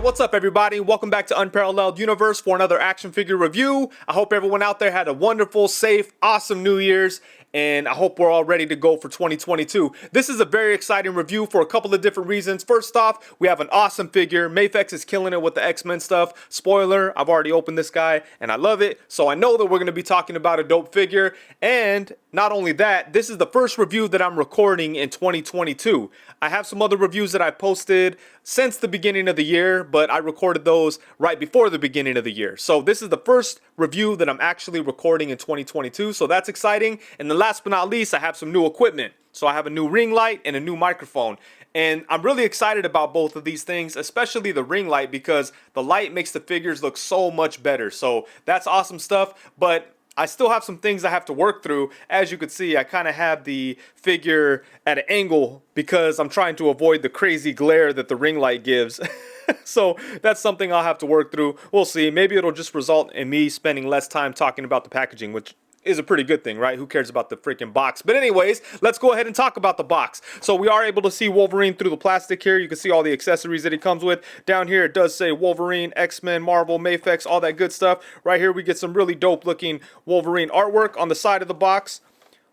what's up everybody? Welcome back to Unparalleled Universe for another action figure review. I hope everyone out there had a wonderful, safe, awesome New Year's, and I hope we're all ready to go for 2022. This is a very exciting review for a couple of different reasons. First off, we have an awesome figure. MAFEX is killing it with the X-Men stuff. Spoiler, I've already opened this guy and I love it, so I know that we're going to be talking about a dope figure. And not only that, this is the first review that I'm recording in 2022. I have some other reviews that I posted since the beginning of the year, but I recorded those right before the beginning of the year. So this is the first review that I'm actually recording in 2022, so that's exciting. And then last but not least, I have some new equipment. So I have a new ring light and a new microphone. And I'm really excited about both of these things, especially the ring light, because the light makes the figures look so much better. So that's awesome stuff, but I still have some things I have to work through. As you can see, I kind of have the figure at an angle because I'm trying to avoid the crazy glare that the ring light gives. So that's something I'll have to work through. We'll see. Maybe it'll just result in me spending less time talking about the packaging, which is a pretty good thing, right? Who cares about the freaking box? But anyways, let's go ahead and talk about the box. So we are able to see Wolverine through the plastic here. You can see all the accessories that he comes with. Down here it does say Wolverine, X-Men, Marvel, MAFEX, all that good stuff. Right here we get some really dope looking Wolverine artwork on the side of the box.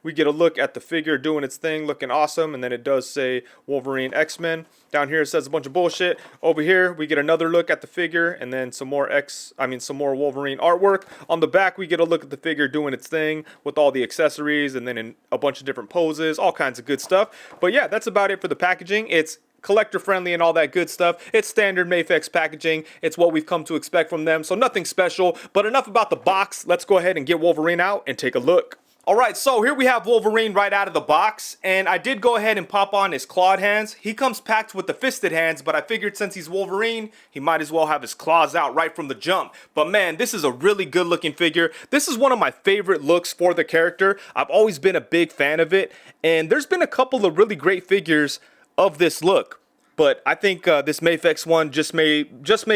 We get a look at the figure doing its thing, looking awesome, and then it does say Wolverine X-Men. Down here it says a bunch of bullshit. Over here we get another look at the figure, and then some more Wolverine artwork. On the back we get a look at the figure doing its thing with all the accessories, and then in a bunch of different poses, all kinds of good stuff. But yeah, that's about it for the packaging. It's collector friendly and all that good stuff. It's standard MAFEX packaging. It's what we've come to expect from them, so nothing special. But enough about the box. Let's go ahead and get Wolverine out and take a look. Alright, so here we have Wolverine right out of the box, and I did go ahead and pop on his clawed hands. He comes packed with the fisted hands, but I figured since he's Wolverine, he might as well have his claws out right from the jump. But man, this is a really good looking figure. This is one of my favorite looks for the character. I've always been a big fan of it, and there's been a couple of really great figures of this look. But I think this MAFEX one just may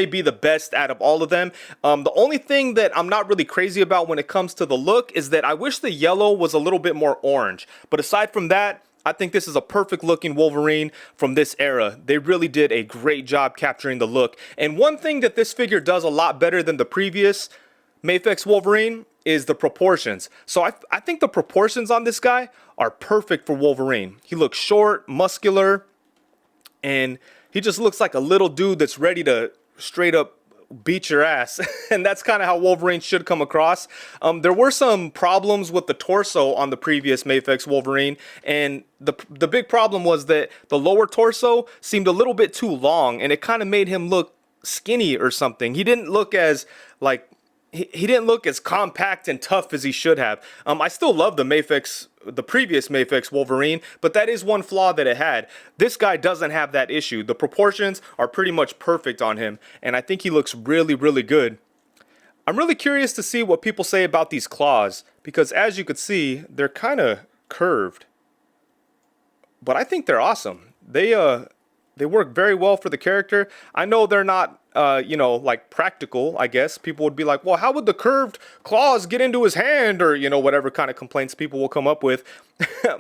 be the best out of all of them. The only thing that I'm not really crazy about when it comes to the look is that I wish the yellow was a little bit more orange. But aside from that, I think this is a perfect looking Wolverine from this era. They really did a great job capturing the look. And one thing that this figure does a lot better than the previous MAFEX Wolverine is the proportions. So I think the proportions on this guy are perfect for Wolverine. He looks short, muscular, and he just looks like a little dude that's ready to straight up beat your ass. And that's kind of how Wolverine should come across. There were some problems with the torso on the previous MAFEX Wolverine, and the big problem was that the lower torso seemed a little bit too long, and it kind of made him look skinny or something. He didn't look as he didn't look as compact and tough as he should have. I still love the previous MAFEX Wolverine, but that is one flaw that it had. This guy doesn't have that issue. The proportions are pretty much perfect on him, and I think he looks really, really good. I'm really curious to see what people say about these claws, because as you could see, they're kind of curved. But I think they're awesome. They work very well for the character. I know they're not like practical, I guess. People would be like, well, how would the curved claws get into his hand? Or, whatever kind of complaints people will come up with.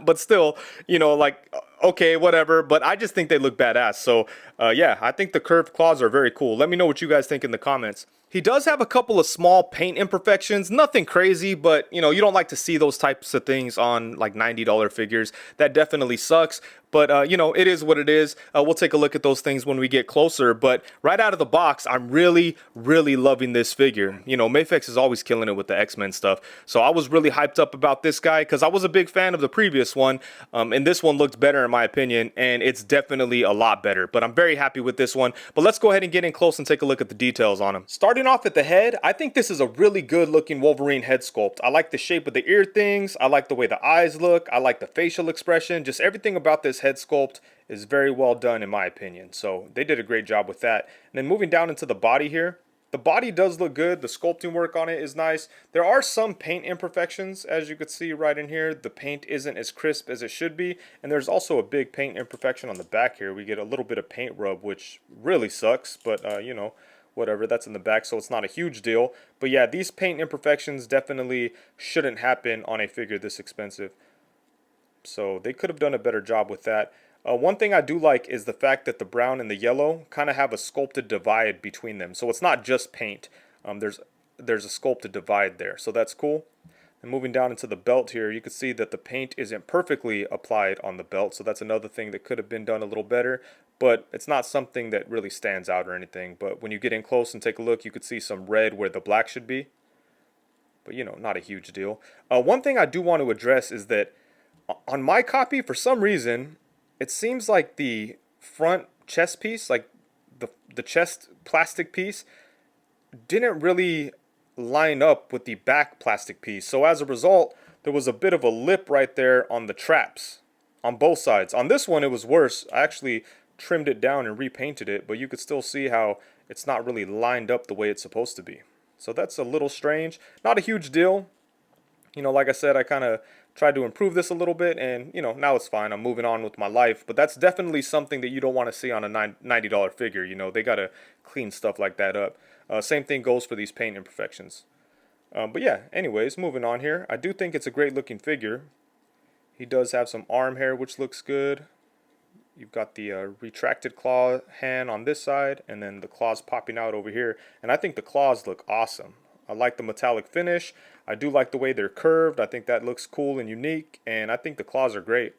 But still, like, okay, whatever. But I just think they look badass. So, yeah, I think the curved claws are very cool. Let me know what you guys think in the comments. He does have a couple of small paint imperfections, nothing crazy, but you don't like to see those types of things on like $90 figures. That definitely sucks, but it is what it is. We'll take a look at those things when we get closer, but right out of the box, I'm really, really loving this figure. MAFEX is always killing it with the X-Men stuff, so I was really hyped up about this guy because I was a big fan of the previous one, and this one looked better in my opinion, and it's definitely a lot better, but I'm very happy with this one. But let's go ahead and get in close and take a look at the details on him. Starting off at the head, I think this is a really good looking Wolverine head sculpt. I like the shape of the ear things. I like the way the eyes look. I like the facial expression. Just everything about this head sculpt is very well done in my opinion. So they did a great job with that. And then moving down into the body here, the body does look good. The sculpting work on it is nice. There are some paint imperfections, as you could see right in here. The paint isn't as crisp as it should be. And there's also a big paint imperfection on the back here. We get a little bit of paint rub, which really sucks, but whatever, that's in the back, so it's not a huge deal. But yeah, these paint imperfections definitely shouldn't happen on a figure this expensive. So they could have done a better job with that. One thing I do like is the fact that the brown and the yellow kind of have a sculpted divide between them. So it's not just paint. There's a sculpted divide there. So that's cool. And moving down into the belt here, you can see that the paint isn't perfectly applied on the belt. So that's another thing that could have been done a little better. But it's not something that really stands out or anything. But when you get in close and take a look, you could see some red where the black should be. But, you know, not a huge deal. One thing I do want to address is that on my copy, for some reason, it seems like the front chest piece, like the chest plastic piece, didn't really line up with the back plastic piece. So as a result, there was a bit of a lip right there on the traps on both sides. On this one, it was worse. I actually trimmed it down and repainted it, but you could still see how it's not really lined up the way it's supposed to be. So that's a little strange. Not a huge deal. You know, like I said, I kind of tried to improve this a little bit, and, you know, now it's fine. I'm moving on with my life. But that's definitely something that you don't want to see on a $90 figure. You know, they got to clean stuff like that up. Same thing goes for these paint imperfections. But yeah, anyways, moving on here. I do think it's a great looking figure. He does have some arm hair, which looks good. You've got the retracted claw hand on this side, and then the claws popping out over here. And I think the claws look awesome. I like the metallic finish. I do like the way they're curved. I think that looks cool and unique, and I think the claws are great.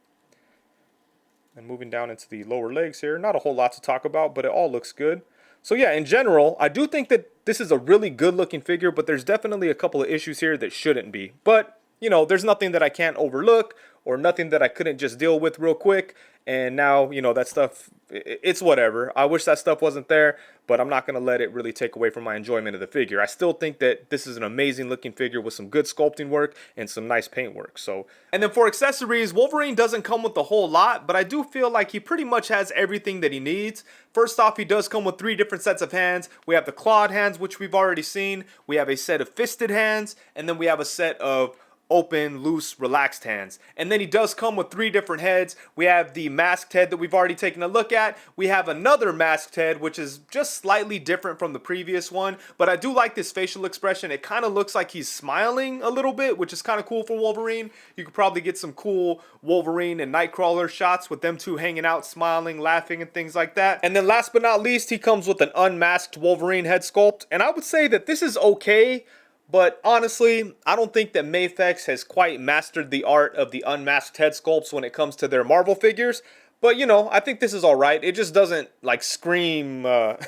And moving down into the lower legs here, not a whole lot to talk about, but it all looks good. So yeah, in general, I do think that this is a really good looking figure, but there's definitely a couple of issues here that shouldn't be. But, you know, there's nothing that I can't overlook or nothing that I couldn't just deal with real quick. And now, you know, that stuff, it's whatever. I wish that stuff wasn't there, but I'm not going to let it really take away from my enjoyment of the figure. I still think that this is an amazing looking figure with some good sculpting work and some nice paint work. So, and then for accessories, Wolverine doesn't come with a whole lot, but I do feel like he pretty much has everything that he needs. First off, he does come with 3 different sets of hands. We have the clawed hands, which we've already seen. We have a set of fisted hands, and then we have a set of open, loose, relaxed hands. And then he does come with 3 different heads. We have the masked head that we've already taken a look at. We have another masked head, which is just slightly different from the previous one. But I do like this facial expression. It kind of looks like he's smiling a little bit, which is kind of cool for Wolverine. You could probably get some cool Wolverine and Nightcrawler shots with them two hanging out, smiling, laughing, and things like that. And then last but not least, he comes with an unmasked Wolverine head sculpt. And I would say that this is okay. But honestly, I don't think that MAFEX has quite mastered the art of the unmasked head sculpts when it comes to their Marvel figures. But, you know, I think this is alright. It just doesn't, like, scream, well,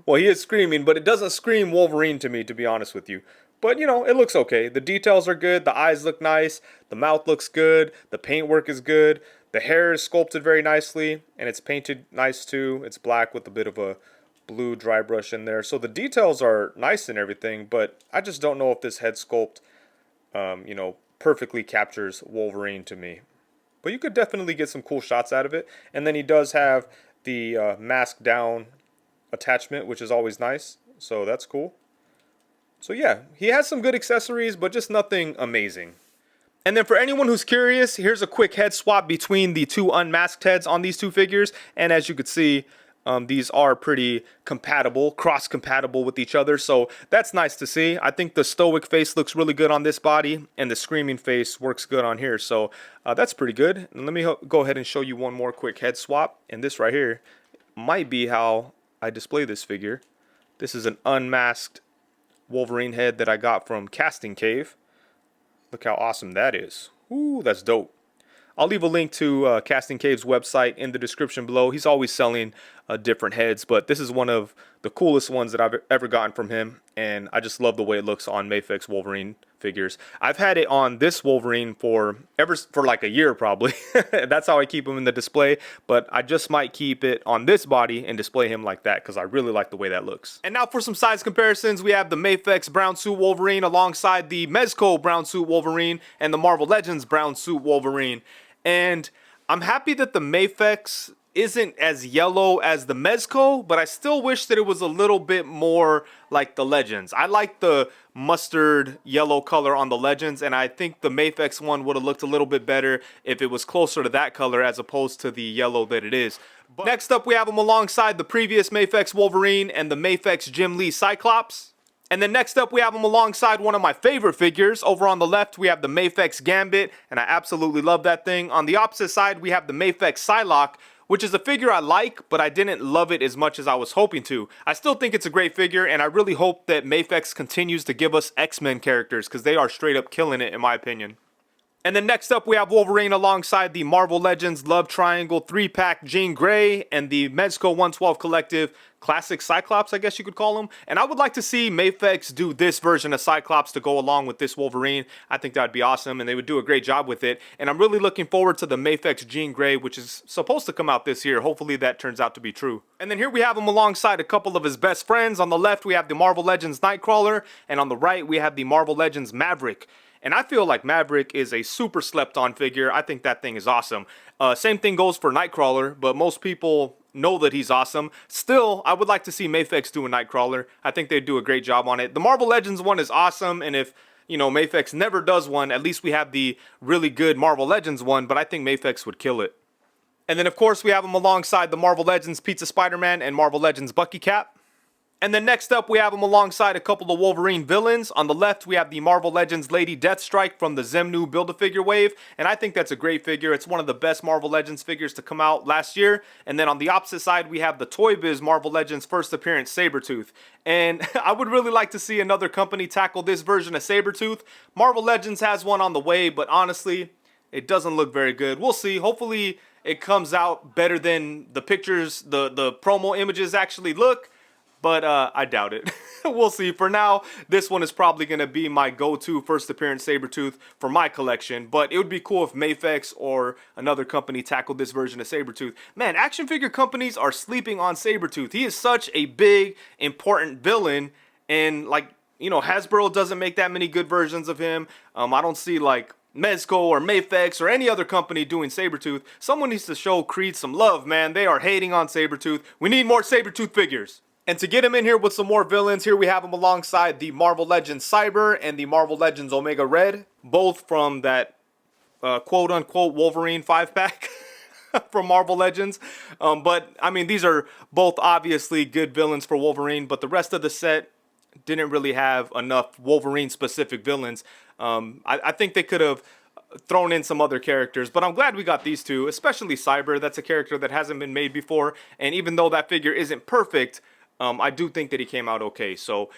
he is screaming, but it doesn't scream Wolverine to me, to be honest with you. But, you know, it looks okay. The details are good. The eyes look nice. The mouth looks good. The paintwork is good. The hair is sculpted very nicely. And it's painted nice, too. It's black with a bit of a blue dry brush in there. So the details are nice and everything, but I just don't know if this head sculpt, you know, perfectly captures Wolverine to me. But you could definitely get some cool shots out of it. And then he does have the mask down attachment, which is always nice. So that's cool. So yeah, he has some good accessories, but just nothing amazing. And then for anyone who's curious, here's a quick head swap between the 2 unmasked heads on these 2 figures. And as you could see, these are pretty compatible, cross-compatible with each other, so that's nice to see. I think the stoic face looks really good on this body, and the screaming face works good on here, so that's pretty good. And let me go ahead and show you one more quick head swap, and this right here might be how I display this figure. This is an unmasked Wolverine head that I got from Casting Cave. Look how awesome that is. Ooh, that's dope. I'll leave a link to Casting Cave's website in the description below. He's always selling different heads, but this is one of the coolest ones that I've ever gotten from him, and I just love the way it looks on MAFEX Wolverine figures. I've had it on this Wolverine for like a year probably. That's how I keep him in the display, but I just might keep it on this body and display him like that because I really like the way that looks. And now for some size comparisons, we have the MAFEX Brown Suit Wolverine alongside the Mezco Brown Suit Wolverine and the Marvel Legends Brown Suit Wolverine. And I'm happy that the MAFEX isn't as yellow as the Mezco, but I still wish that it was a little bit more like the Legends. I like the mustard yellow color on the Legends, and I think the MAFEX one would have looked a little bit better if it was closer to that color as opposed to the yellow that it is. But next up, we have them alongside the previous MAFEX Wolverine and the MAFEX Jim Lee Cyclops. And then next up, we have him alongside one of my favorite figures. Over on the left, we have the MAFEX Gambit, and I absolutely love that thing. On the opposite side, we have the MAFEX Psylocke, which is a figure I like, but I didn't love it as much as I was hoping to. I still think it's a great figure, and I really hope that MAFEX continues to give us X-Men characters, because they are straight up killing it, in my opinion. And then next up, we have Wolverine alongside the Marvel Legends Love Triangle 3-pack Jean Grey and the Mezco 112 Collective Classic Cyclops, I guess you could call him. And I would like to see MAFEX do this version of Cyclops to go along with this Wolverine. I think that would be awesome, and they would do a great job with it. And I'm really looking forward to the MAFEX Jean Grey, which is supposed to come out this year. Hopefully that turns out to be true. And then here we have him alongside a couple of his best friends. On the left, we have the Marvel Legends Nightcrawler, and on the right, we have the Marvel Legends Maverick. And I feel like Maverick is a super slept on figure. I think that thing is awesome. Same thing goes for Nightcrawler, but most people know that he's awesome. Still, I would like to see MAFEX do a Nightcrawler. I think they'd do a great job on it. The Marvel Legends one is awesome, and if, you know, MAFEX never does one, at least we have the really good Marvel Legends one, but I think MAFEX would kill it. And then, of course, we have him alongside the Marvel Legends Pizza Spider-Man and Marvel Legends Bucky Cap. And then next up, we have him alongside a couple of Wolverine villains. On the left, we have the Marvel Legends Lady Deathstrike from the Zemnu Build-A-Figure wave. And I think that's a great figure. It's one of the best Marvel Legends figures to come out last year. And then on the opposite side, we have the Toy Biz Marvel Legends first appearance Sabretooth. And I would really like to see another company tackle this version of Sabretooth. Marvel Legends has one on the way, but honestly, it doesn't look very good. We'll see. Hopefully, it comes out better than the pictures, the promo images actually look. But I doubt it. We'll see. For now, this one is probably going to be my go-to first appearance Sabretooth for my collection. But it would be cool if MAFEX or another company tackled this version of Sabretooth. Man, action figure companies are sleeping on Sabretooth. He is such a big, important villain. And, like, you know, Hasbro doesn't make that many good versions of him. I don't see, like, Mezco or MAFEX or any other company doing Sabretooth. Someone needs to show Creed some love, man. They are hating on Sabretooth. We need more Sabretooth figures. And to get him in here with some more villains, here we have him alongside the Marvel Legends Cyber and the Marvel Legends Omega Red, both from that quote-unquote Wolverine 5-pack from Marvel Legends. But, I mean, these are both obviously good villains for Wolverine, but the rest of the set didn't really have enough Wolverine-specific villains. I think they could have thrown in some other characters, but I'm glad we got these two, especially Cyber. That's a character that hasn't been made before, and even though that figure isn't perfect, I do think that he came out okay, so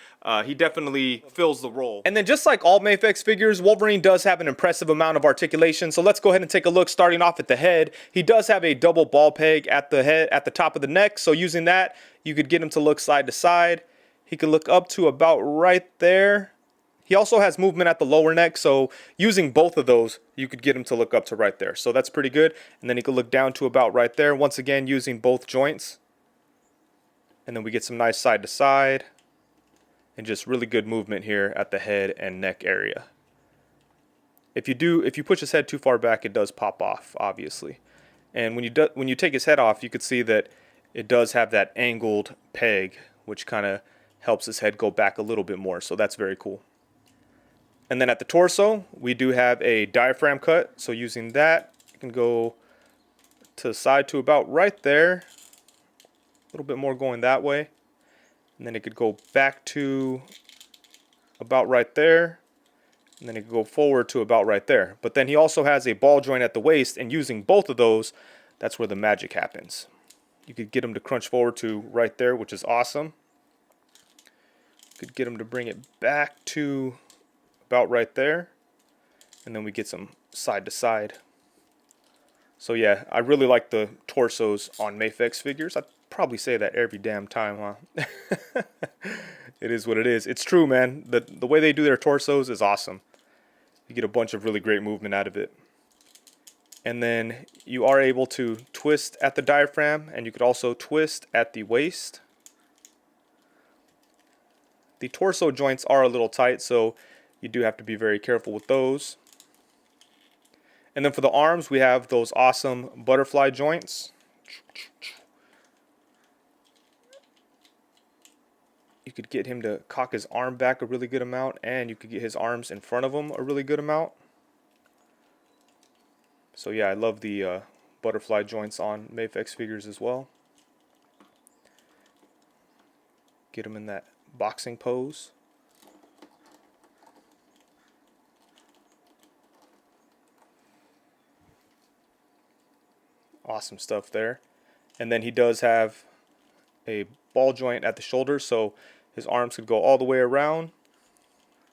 he definitely fills the role. And then just like all MAFEX figures, Wolverine does have an impressive amount of articulation, so let's go ahead and take a look starting off at the head. He does have a double ball peg at the head, at the top of the neck, so using that, you could get him to look side to side. He could look up to about right there. He also has movement at the lower neck, so using both of those, you could get him to look up to right there. So that's pretty good. And then he could look down to about right there, once again using both joints. And then we get some nice side to side and just really good movement here at the head and neck area. If you push his head too far back, it does pop off, obviously. And when you take his head off, you could see that it does have that angled peg, which kind of helps his head go back a little bit more. So that's very cool. And then at the torso, we do have a diaphragm cut. So using that, you can go to the side to about right there. A little bit more going that way, and then it could go back to about right there, and then it could go forward to about right there. But then he also has a ball joint at the waist, and using both of those, that's where the magic happens. You could get him to crunch forward to right there, which is awesome. You could get him to bring it back to about right there, and then we get some side to side. So yeah, I really like the torsos on MAFEX figures. I probably say that every damn time, huh? It is what it is. It's true, man. The way they do their torsos is awesome. You get a bunch of really great movement out of it. And then you are able to twist at the diaphragm, and you could also twist at the waist. The torso joints are a little tight, so you do have to be very careful with those. And then for the arms, we have those awesome butterfly joints. You could get him to cock his arm back a really good amount, and you could get his arms in front of him a really good amount. So yeah, I love the butterfly joints on MAFEX figures as well. Get him in that boxing pose. Awesome stuff there. And then he does have a ball joint at the shoulder, so his arms could go all the way around.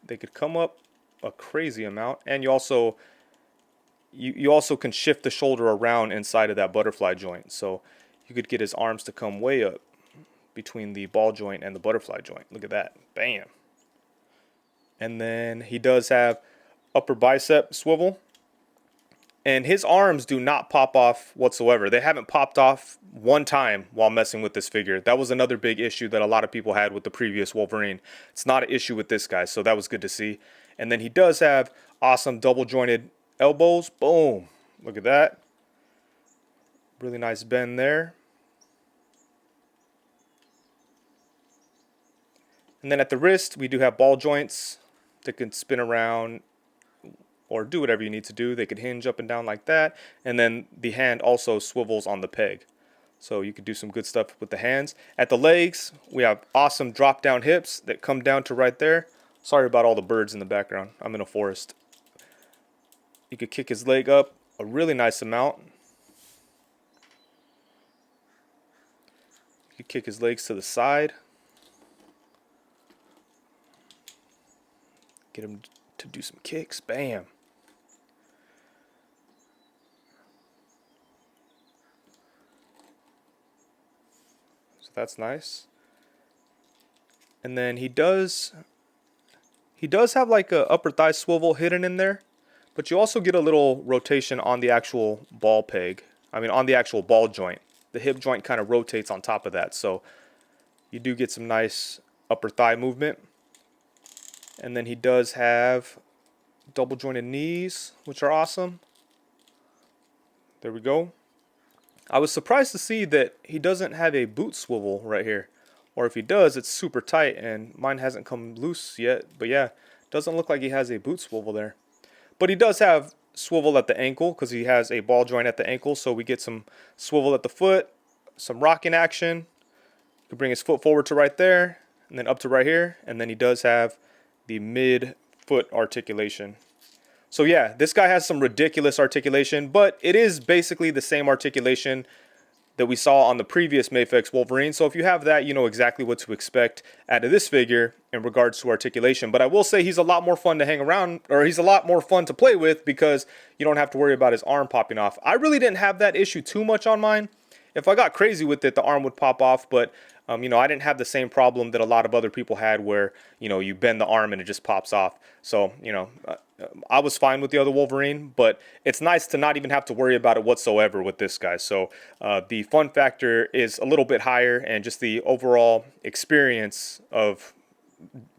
They could come up a crazy amount, and you also can shift the shoulder around inside of that butterfly joint, so you could get his arms to come way up between the ball joint and the butterfly joint. Look at that. Bam. And then he does have upper bicep swivel, and his arms do not pop off whatsoever. They haven't popped off one time while messing with this figure. That was another big issue that a lot of people had with the previous Wolverine. It's not an issue with this guy, so that was good to see. And then he does have awesome double jointed elbows. Boom. Look at that. Really nice bend there. And then at the wrist, we do have ball joints that can spin around or do whatever you need to do. They could hinge up and down like that. And then the hand also swivels on the peg. So you could do some good stuff with the hands. At the legs, we have awesome drop down hips that come down to right there. Sorry about all the birds in the background. I'm in a forest. You could kick his leg up a really nice amount. You could kick his legs to the side. Get him to do some kicks. Bam. So that's nice. And then he does have like a upper thigh swivel hidden in there, but you also get a little rotation on the actual ball peg. I mean, on the actual ball joint. The hip joint kind of rotates on top of that, so you do get some nice upper thigh movement. And then he does have double jointed knees, which are awesome. There we go. I was surprised to see that he doesn't have a boot swivel right here. Or if he does, it's super tight, and mine hasn't come loose yet. But yeah, doesn't look like he has a boot swivel there. But he does have swivel at the ankle because he has a ball joint at the ankle. So we get some swivel at the foot, some rocking action. You can bring his foot forward to right there, and then up to right here. And then he does have the mid-foot articulation. So yeah, this guy has some ridiculous articulation, but it is basically the same articulation that we saw on the previous MAFEX Wolverine. So if you have that, you know exactly what to expect out of this figure in regards to articulation. But I will say he's a lot more fun to hang around, or he's a lot more fun to play with because you don't have to worry about his arm popping off. I really didn't have that issue too much on mine. If I got crazy with it, the arm would pop off, but you know, I didn't have the same problem that a lot of other people had where, you know, you bend the arm and it just pops off. So, you know, I was fine with the other Wolverine, but it's nice to not even have to worry about it whatsoever with this guy. So the fun factor is a little bit higher, and just the overall experience of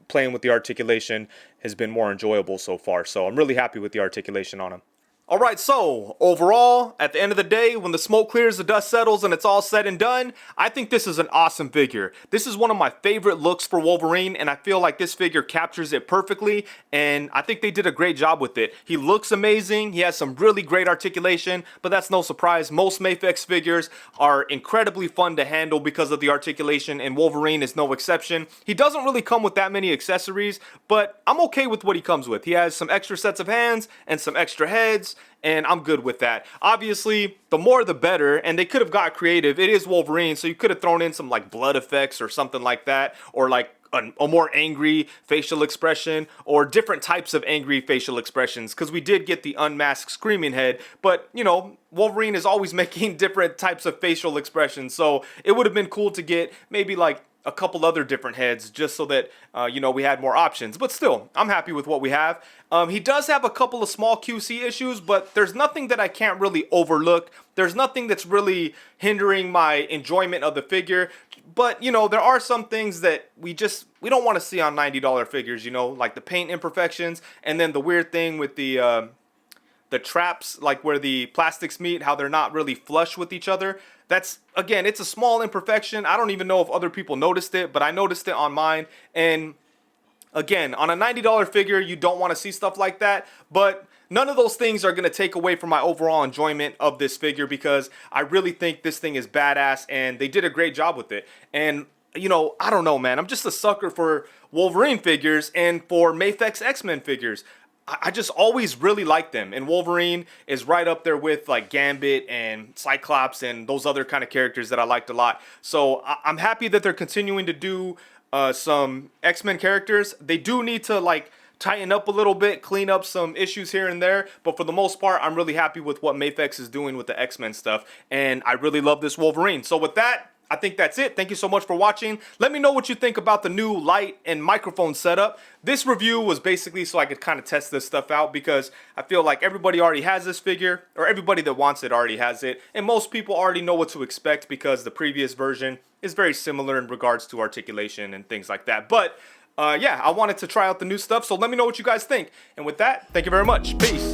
playing with the articulation has been more enjoyable so far. So I'm really happy with the articulation on him. Alright, so overall, at the end of the day, when the smoke clears, the dust settles, and it's all said and done, I think this is an awesome figure. This is one of my favorite looks for Wolverine, and I feel like this figure captures it perfectly, and I think they did a great job with it. He looks amazing, he has some really great articulation, but that's no surprise. Most MAFEX figures are incredibly fun to handle because of the articulation, and Wolverine is no exception. He doesn't really come with that many accessories, but I'm okay with what he comes with. He has some extra sets of hands and some extra heads, and I'm good with that. Obviously, the more the better, and they could have got creative. It is Wolverine, so you could have thrown in some like blood effects or something like that, or like a more angry facial expression, or different types of angry facial expressions, because we did get the unmasked screaming head, but you know, Wolverine is always making different types of facial expressions, so it would have been cool to get maybe like a couple other different heads just so that, you know, we had more options. But still, I'm happy with what we have. He does have a couple of small QC issues, but there's nothing that I can't really overlook. There's nothing that's really hindering my enjoyment of the figure. But, you know, there are some things that we don't want to see on $90 figures, you know, like the paint imperfections, and then the weird thing with the traps, like where the plastics meet, how they're not really flush with each other. That's, again, it's a small imperfection. I don't even know if other people noticed it, but I noticed it on mine. And again, on a $90 figure, you don't want to see stuff like that, but none of those things are going to take away from my overall enjoyment of this figure, because I really think this thing is badass and they did a great job with it. And you know, I don't know, man, I'm just a sucker for Wolverine figures and for MAFEX X-Men figures. I just always really liked them. And Wolverine is right up there with like Gambit and Cyclops and those other kind of characters that I liked a lot. So I'm happy that they're continuing to do some X-Men characters. They do need to like tighten up a little bit, clean up some issues here and there. But for the most part, I'm really happy with what MAFEX is doing with the X-Men stuff. And I really love this Wolverine. So with that, I think that's it. Thank you so much for watching. Let me know what you think about the new light and microphone setup. This review was basically so I could kind of test this stuff out because I feel like everybody already has this figure, or everybody that wants it already has it, and most people already know what to expect because the previous version is very similar in regards to articulation and things like that. But yeah, I wanted to try out the new stuff, so let me know what you guys think. And with that, thank you very much. Peace.